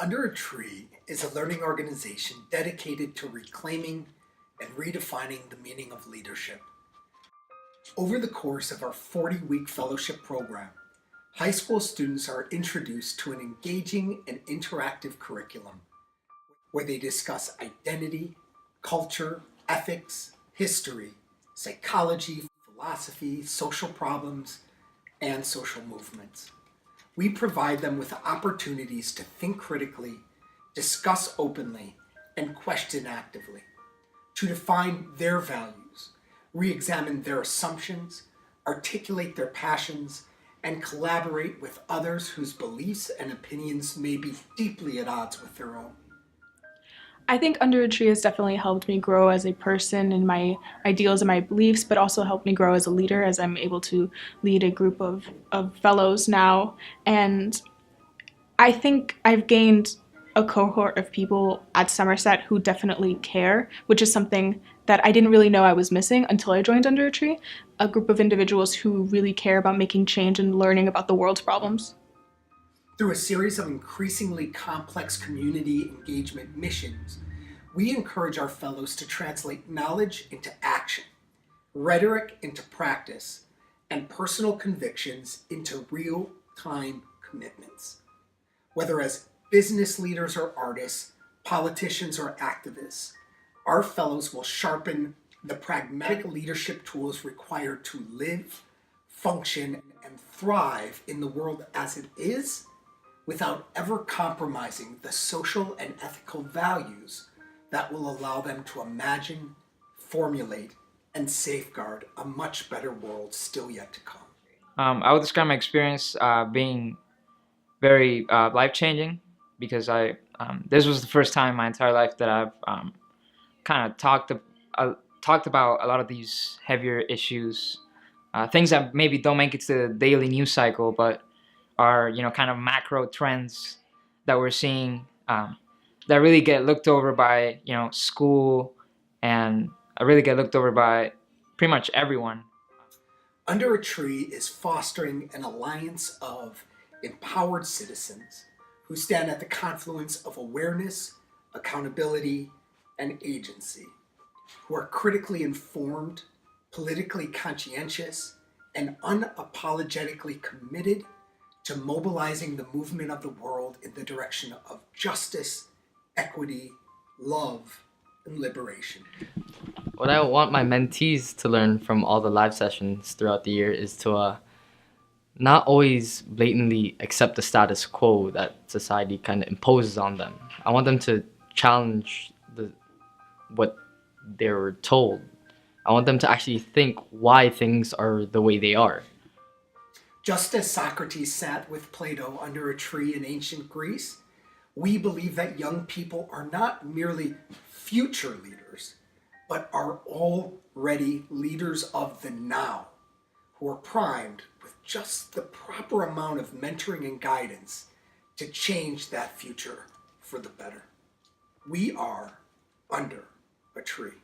Under a Tree is a learning organization dedicated to reclaiming and redefining the meaning of leadership. Over the course of our 40-week fellowship program, high school students are introduced to an engaging and interactive curriculum where they discuss identity, culture, ethics, history, psychology, philosophy, social problems, and social movements. We provide them with opportunities to think critically, discuss openly, and question actively, to define their values, re-examine their assumptions, articulate their passions, and collaborate with others whose beliefs and opinions may be deeply at odds with their own. I think Under a Tree has definitely helped me grow as a person in my ideals and my beliefs, but also helped me grow as a leader as I'm able to lead a group of fellows now. And I think I've gained a cohort of people at Somerset who definitely care, which is something that I didn't really know I was missing until I joined Under a Tree. A group of individuals who really care about making change and learning about the world's problems. Through a series of increasingly complex community engagement missions, we encourage our fellows to translate knowledge into action, rhetoric into practice, and personal convictions into real-time commitments. Whether as business leaders or artists, politicians or activists, our fellows will sharpen the pragmatic leadership tools required to live, function, and thrive in the world as it is, without ever compromising the social and ethical values that will allow them to imagine, formulate, and safeguard a much better world still yet to come. I would describe my experience being very life-changing because this was the first time in my entire life that I've kind of talked about a lot of these heavier issues, things that maybe don't make it to the daily news cycle, but are kind of macro trends that we're seeing that really get looked over by school, and really get looked over by pretty much everyone. Under a Tree is fostering an alliance of empowered citizens who stand at the confluence of awareness, accountability, and agency, who are critically informed, politically conscientious, and unapologetically committed to mobilizing the movement of the world in the direction of justice, equity, love, and liberation. What I want my mentees to learn from all the live sessions throughout the year is to not always blatantly accept the status quo that society kind of imposes on them. I want them to challenge what they were told. I want them to actually think why things are the way they are. Just as Socrates sat with Plato under a tree in ancient Greece, we believe that young people are not merely future leaders, but are already leaders of the now, who are primed with just the proper amount of mentoring and guidance to change that future for the better. We are Under a Tree.